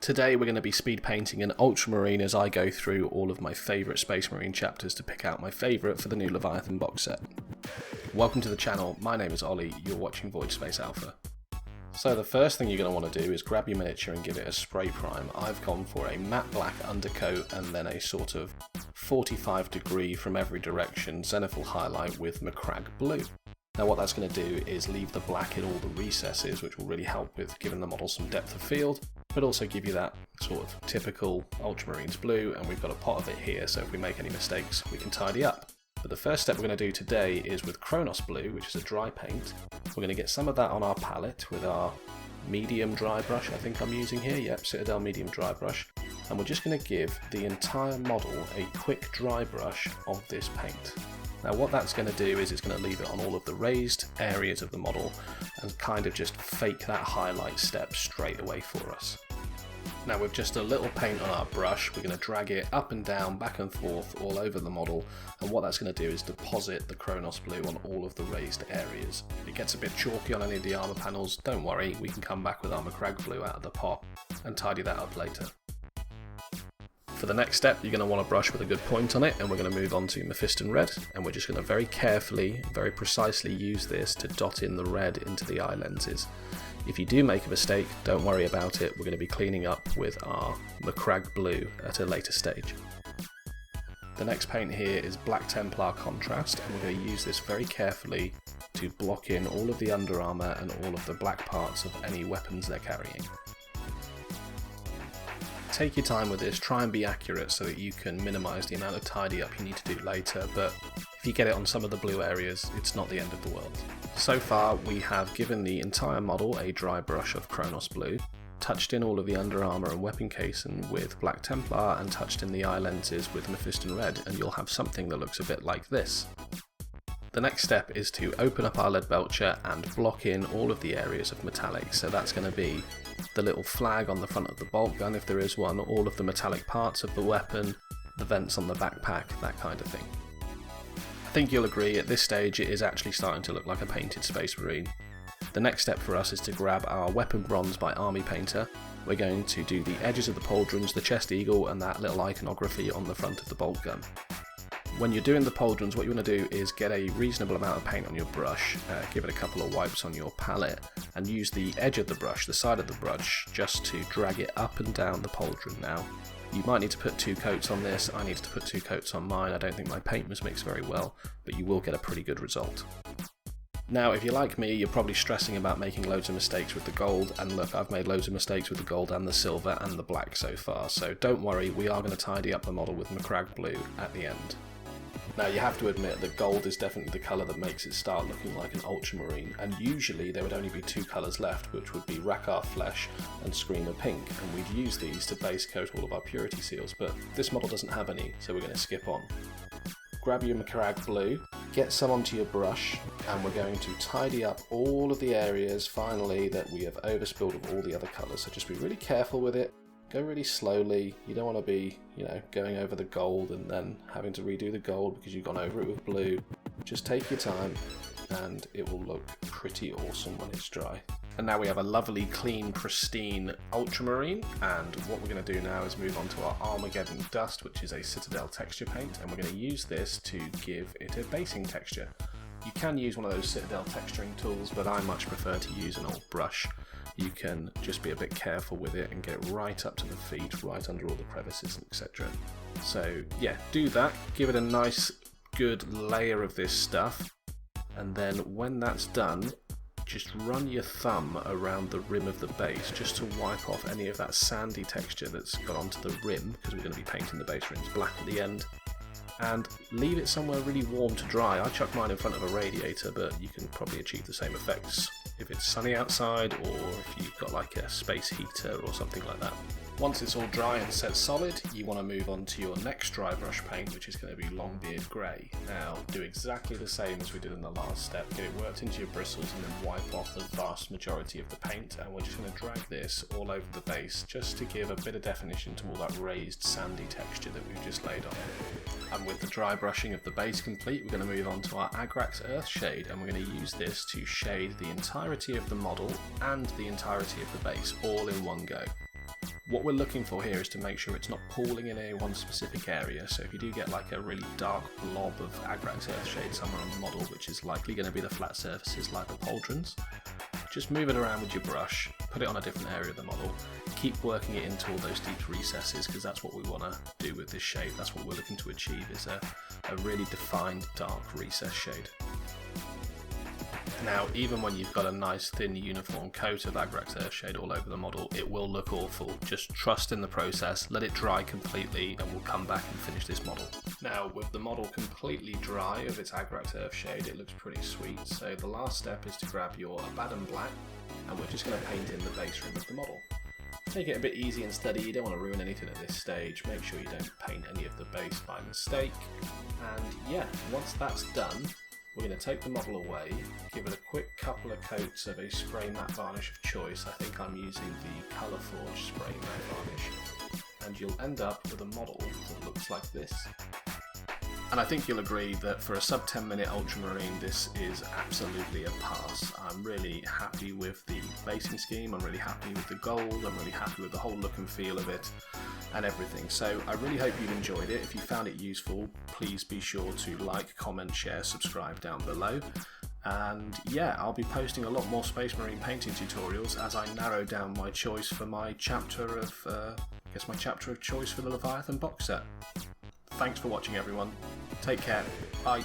Today we're going to be speed painting an Ultramarine as I go through all of my favourite Space Marine chapters to pick out my favourite for the new Leviathan box set. Welcome to the channel, my name is Ollie, you're watching VoidSpace Alpha. So the first thing you're going to want to do is grab your miniature and give it a spray prime. I've gone for a matte black undercoat and then a sort of 45 degree from every direction zenithal highlight with Macrage blue. Now what that's going to do is leave the black in all the recesses, which will really help with giving the model some depth of field, but also give you that sort of typical Ultramarines blue, and we've got a pot of it here, so if we make any mistakes we can tidy up. But the first step we're going to do today is with Chronos blue, which is a dry paint. We're going to get some of that on our palette with our medium dry brush, I think I'm using here, yep, Citadel medium dry brush, and we're just going to give the entire model a quick dry brush of this paint. Now what that's going to do is it's going to leave it on all of the raised areas of the model and kind of just fake that highlight step straight away for us. Now with just a little paint on our brush, we're going to drag it up and down, back and forth all over the model, and what that's going to do is deposit the Chronos blue on all of the raised areas. If it gets a bit chalky on any of the armour panels, don't worry, we can come back with our Macrage blue out of the pot and tidy that up later. For the next step, you're going to want to brush with a good point on it, and we're going to move on to Mephiston red, and we're just going to very carefully, very precisely use this to dot in the red into the eye lenses. If you do make a mistake, don't worry about it, we're going to be cleaning up with our Macrage blue at a later stage. The next paint here is Black Templar contrast, and we're going to use this very carefully to block in all of the under armour and all of the black parts of any weapons they're carrying. Take your time with this, try and be accurate so that you can minimise the amount of tidy up you need to do later, but if you get it on some of the blue areas, it's not the end of the world. So far we have given the entire model a dry brush of Chronos blue, touched in all of the under armour and weapon casing with Black Templar, and touched in the eye lenses with Mephiston red, and you'll have something that looks a bit like this. The next step is to open up our Leadbelcher and block in all of the areas of metallic, so that's going to be the little flag on the front of the bolt gun if there is one, all of the metallic parts of the weapon, the vents on the backpack, that kind of thing. I think you'll agree at this stage it is actually starting to look like a painted Space Marine. The next step for us is to grab our weapon bronze by Army Painter. We're going to do the edges of the pauldrons, the chest eagle, and that little iconography on the front of the bolt gun. When you're doing the pauldrons, what you want to do is get a reasonable amount of paint on your brush, give it a couple of wipes on your palette, and use the edge of the brush, the side of the brush, just to drag it up and down the pauldron now. You might need to put 2 coats on this, I needed to put 2 coats on mine, I don't think my paint was mixed very well, but you will get a pretty good result. Now if you're like me, you're probably stressing about making loads of mistakes with the gold, and look, I've made loads of mistakes with the gold and the silver and the black so far, so don't worry, we are going to tidy up the model with Macrage blue at the end. Now you have to admit that gold is definitely the colour that makes it start looking like an Ultramarine, and usually there would only be 2 colours left, which would be Rackar Flesh and Screamer Pink, and we'd use these to base coat all of our purity seals, but this model doesn't have any, so we're going to skip on. Grab your Macrage blue, get some onto your brush, and we're going to tidy up all of the areas finally that we have overspilled of all the other colours, so just be really careful with it. Go really slowly, you don't want to be, going over the gold and then having to redo the gold because you've gone over it with blue. Just take your time and it will look pretty awesome when it's dry. And now we have a lovely, clean, pristine Ultramarine, and what we're going to do now is move on to our Armageddon Dust, which is a Citadel texture paint, and we're going to use this to give it a basing texture. You can use one of those Citadel texturing tools, but I much prefer to use an old brush. You can just be a bit careful with it and get it right up to the feet, right under all the crevices, etc. So yeah, do that, give it a nice good layer of this stuff, and then when that's done, just run your thumb around the rim of the base just to wipe off any of that sandy texture that's got onto the rim, because we're going to be painting the base rims black at the end. And leave it somewhere really warm to dry. I chuck mine in front of a radiator, but you can probably achieve the same effects if it's sunny outside, or if you've got like a space heater or something like that. Once it's all dry and set solid, you want to move on to your next dry brush paint, which is going to be Longbeard Grey. Now, do exactly the same as we did in the last step, get it worked into your bristles and then wipe off the vast majority of the paint, and we're just going to drag this all over the base just to give a bit of definition to all that raised sandy texture that we've just laid on it. And with the dry brushing of the base complete, we're going to move on to our Agrax Earthshade, and we're going to use this to shade the entirety of the model and the entirety of the base all in one go. What we're looking for here is to make sure it's not pooling in any one specific area, so if you do get like a really dark blob of Agrax Earthshade somewhere on the model, which is likely going to be the flat surfaces like the pauldrons, just move it around with your brush, put it on a different area of the model, keep working it into all those deep recesses, because that's what we want to do with this shade. That's what we're looking to achieve, is a really defined dark recess shade. Now, even when you've got a nice thin uniform coat of Agrax Earthshade all over the model, it will look awful. Just trust in the process, let it dry completely, and we'll come back and finish this model. Now, with the model completely dry of its Agrax Earthshade, it looks pretty sweet. So the last step is to grab your Abaddon Black, and we're just going to paint in the base rim of the model. Take it a bit easy and steady, you don't want to ruin anything at this stage. Make sure you don't paint any of the base by mistake. And yeah, once that's done, we're going to take the model away, give it a quick couple of coats of a spray matte varnish of choice. I think I'm using the Halfords spray matte varnish, and you'll end up with a model that looks like this. And I think you'll agree that for a sub 10 minute Ultramarine, this is absolutely a pass. I'm really happy with the basing scheme, I'm really happy with the gold, I'm really happy with the whole look and feel of it and everything. So I really hope you've enjoyed it. If you found it useful, please be sure to like, comment, share, subscribe down below. And yeah, I'll be posting a lot more Space Marine painting tutorials as I narrow down my choice for my chapter of, my chapter of choice for the Leviathan box set. Thanks for watching everyone. Take care. Bye.